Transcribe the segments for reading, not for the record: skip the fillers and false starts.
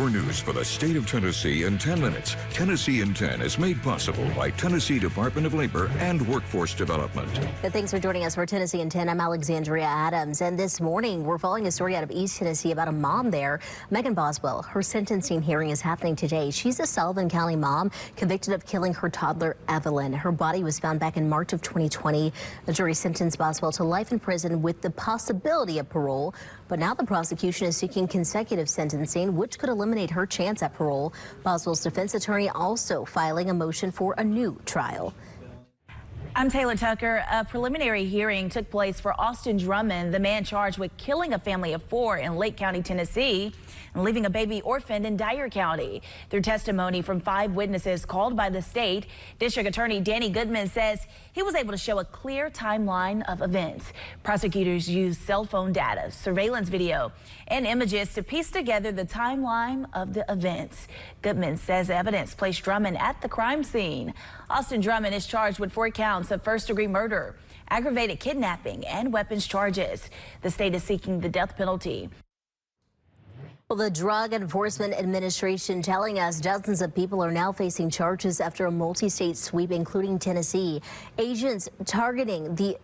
Your news for the state of Tennessee in 10 minutes. Tennessee in 10 is made possible by Tennessee Department of Labor and Workforce Development. Thanks for joining us for Tennessee in 10. I'm Alexandria Adams, and this morning we're following a story out of East Tennessee about a mom there, Megan Boswell. Her sentencing hearing is happening today. She's a Sullivan County mom convicted of killing her toddler Evelyn. Her body was found back in March of 2020. The jury sentenced Boswell to life in prison with the possibility of parole, but now the prosecution is seeking consecutive sentencing, which could eliminate her chance at parole. Boswell's defense attorney also filing a motion for a new trial. I'm Taylor Tucker. A preliminary hearing took place for Austin Drummond, the man charged with killing a family of 4 in Lake County, Tennessee, and leaving a baby orphaned in Dyer County. Through testimony from 5 witnesses called by the state, District Attorney Danny Goodman says he was able to show a clear timeline of events. Prosecutors used cell phone data, surveillance video, and images to piece together the timeline of the events. Goodman says evidence placed Drummond at the crime scene. Austin Drummond is charged with 4 counts of first-degree murder, aggravated kidnapping, and weapons charges. The state is seeking the death penalty. Well, the Drug Enforcement Administration telling us dozens of people are now facing charges after a multi-state sweep, including Tennessee. Agents targeting the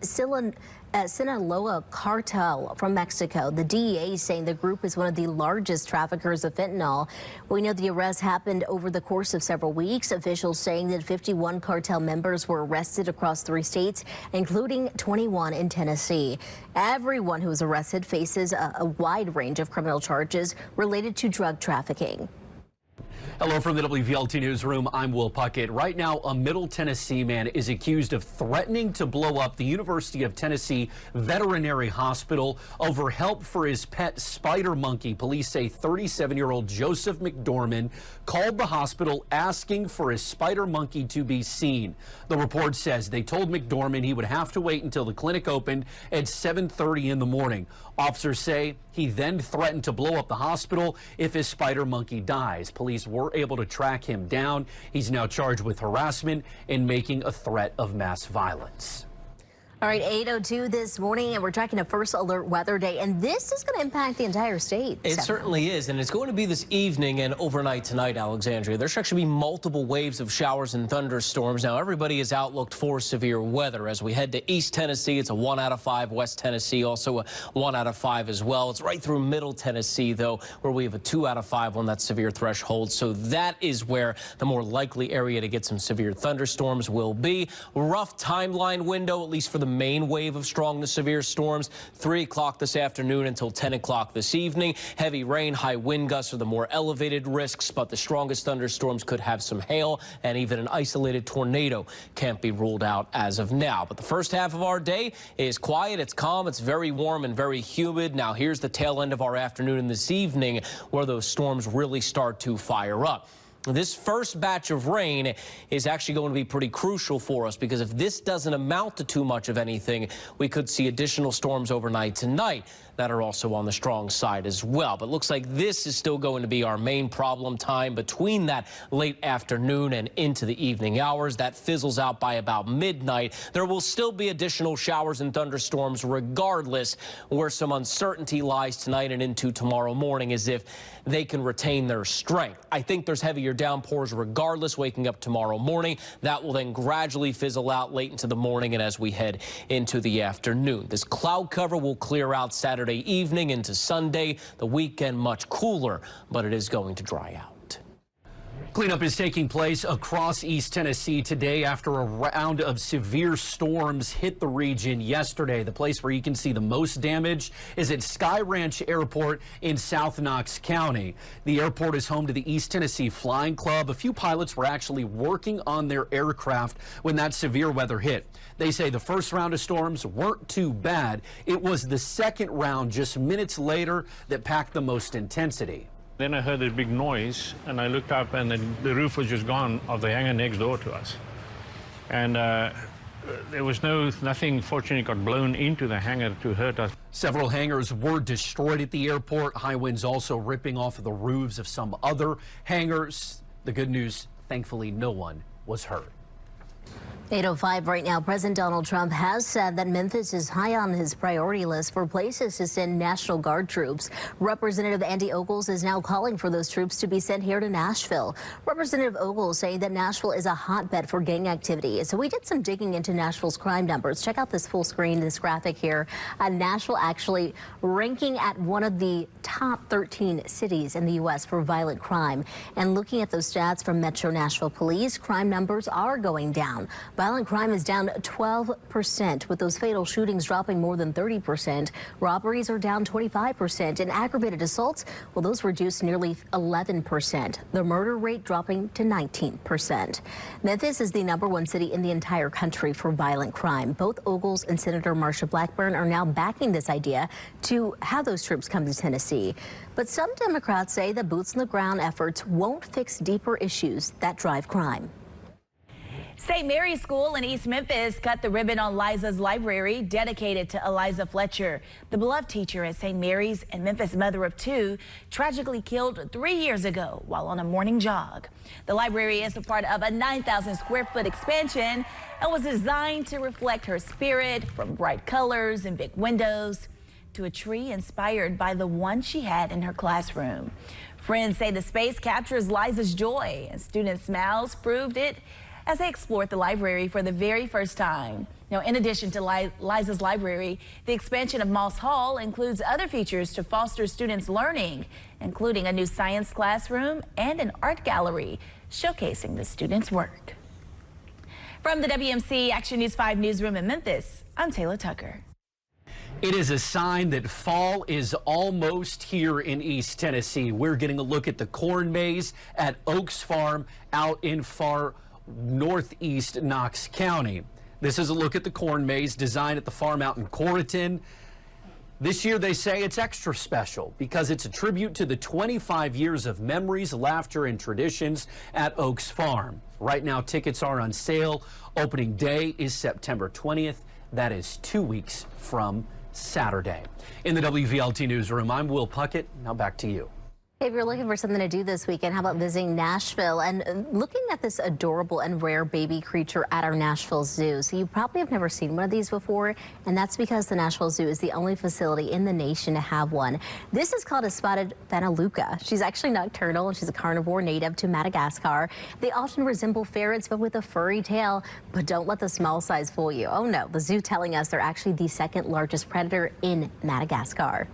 Sinaloa Cartel from Mexico. The DEA is saying the group is one of the largest traffickers of fentanyl. We know the arrest happened over the course of several weeks. Officials saying that 51 cartel members were arrested across 3 states, including 21 in Tennessee. Everyone who was arrested faces a wide range of criminal charges related to drug trafficking. Hello from the WVLT Newsroom. I'm Will Puckett. Right now, a Middle Tennessee man is accused of threatening to blow up the University of Tennessee Veterinary Hospital over help for his pet spider monkey. Police say 37-year-old Joseph McDormand called the hospital asking for his spider monkey to be seen. The report says they told McDormand he would have to wait until the clinic opened at 7:30 in the morning. Officers say he then threatened to blow up the hospital if his spider monkey dies. Police were able to track him down. He's now charged with harassment and making a threat of mass violence. All right, 8:02 this morning, and we're tracking a first alert weather day, and this is going to impact the entire state. It certainly is, and it's going to be this evening and overnight tonight, Alexandria. There should actually be multiple waves of showers and thunderstorms. Now, everybody is outlooked for severe weather. As we head to East Tennessee, it's a 1 out of 5. West Tennessee, also a 1 out of 5 as well. It's right through Middle Tennessee, though, where we have a 2 out of 5 on that severe threshold. So that is where the more likely area to get some severe thunderstorms will be. Rough timeline window, at least for the main wave of strong to severe storms, 3 o'clock this afternoon until 10 o'clock this evening. Heavy rain, high wind gusts are the more elevated risks, but the strongest thunderstorms could have some hail, and even an isolated tornado can't be ruled out as of now. But the first half of our day is quiet, it's calm, it's very warm and very humid. Now here's the tail end of our afternoon and this evening where those storms really start to fire up. This first batch of rain is actually going to be pretty crucial for us, because if this doesn't amount to too much of anything, we could see additional storms overnight tonight that are also on the strong side as well. But looks like this is still going to be our main problem time between that late afternoon and into the evening hours. That fizzles out by about midnight. There will still be additional showers and thunderstorms regardless. Where some uncertainty lies tonight and into tomorrow morning is if they can retain their strength. I think there's heavier downpours regardless waking up tomorrow morning. That will then gradually fizzle out late into the morning and as we head into the afternoon. This cloud cover will clear out Saturday evening into Sunday. The weekend much cooler, but it is going to dry out. Cleanup is taking place across East Tennessee today after a round of severe storms hit the region yesterday. The place where you can see the most damage is at Sky Ranch Airport in South Knox County. The airport is home to the East Tennessee Flying Club. A few pilots were actually working on their aircraft when that severe weather hit. They say the first round of storms weren't too bad. It was the second round just minutes later that packed the most intensity. Then I heard a big noise, and I looked up, and then the roof was just gone of the hangar next door to us. And there was nothing, fortunately, got blown into the hangar to hurt us. Several hangars were destroyed at the airport. High winds also ripping off of the roofs of some other hangars. The good news, thankfully, no one was hurt. 8:05 right now. President Donald Trump has said that Memphis is high on his priority list for places to send National Guard troops. Representative Andy Ogles is now calling for those troops to be sent here to Nashville. Representative Ogles saying that Nashville is a hotbed for gang activity. So we did some digging into Nashville's crime numbers. Check out this full screen, this graphic here. Nashville actually ranking at one of the top 13 cities in the U.S. for violent crime. And looking at those stats from Metro Nashville Police, crime numbers are going down. Violent crime is down 12%, with those fatal shootings dropping more than 30%. Robberies are down 25%, and aggravated assaults, well, those reduced nearly 11%. The murder rate dropping to 19%. Memphis is the #1 city in the entire country for violent crime. Both Ogles and Senator Marsha Blackburn are now backing this idea to have those troops come to Tennessee. But some Democrats say the boots on the ground efforts won't fix deeper issues that drive crime. St. Mary's School in East Memphis cut the ribbon on Liza's library dedicated to Eliza Fletcher. The beloved teacher at St. Mary's and Memphis mother of 2 tragically killed 3 years ago while on a morning jog. The library is a part of a 9,000 square foot expansion and was designed to reflect her spirit, from bright colors and big windows to a tree inspired by the one she had in her classroom. Friends say the space captures Liza's joy, and students' smiles proved it as they explored the library for the very first time. Now, in addition to Liza's library, the expansion of Moss Hall includes other features to foster students' learning, including a new science classroom and an art gallery showcasing the students' work. From the WMC Action News 5 newsroom in Memphis, I'm Taylor Tucker. It is a sign that fall is almost here in East Tennessee. We're getting a look at the corn maze at Oaks Farm out in far northeast Knox County. This is a look at the corn maze designed at the farm out in Corriton. This year they say it's extra special because it's a tribute to the 25 years of memories, laughter, and traditions at Oaks Farm. Right now tickets are on sale. Opening day is September 20th. That is 2 weeks from Saturday. In the WVLT newsroom, I'm Will Puckett. Now back to you. If you're looking for something to do this weekend, how about visiting Nashville and looking at this adorable and rare baby creature at our Nashville Zoo? So you probably have never seen one of these before, and that's because the Nashville Zoo is the only facility in the nation to have one. This is called a spotted Phenaluca. She's actually nocturnal, and she's a carnivore native to Madagascar. They often resemble ferrets, but with a furry tail. But don't let the small size fool you. Oh no, the zoo telling us they're actually the second largest predator in Madagascar.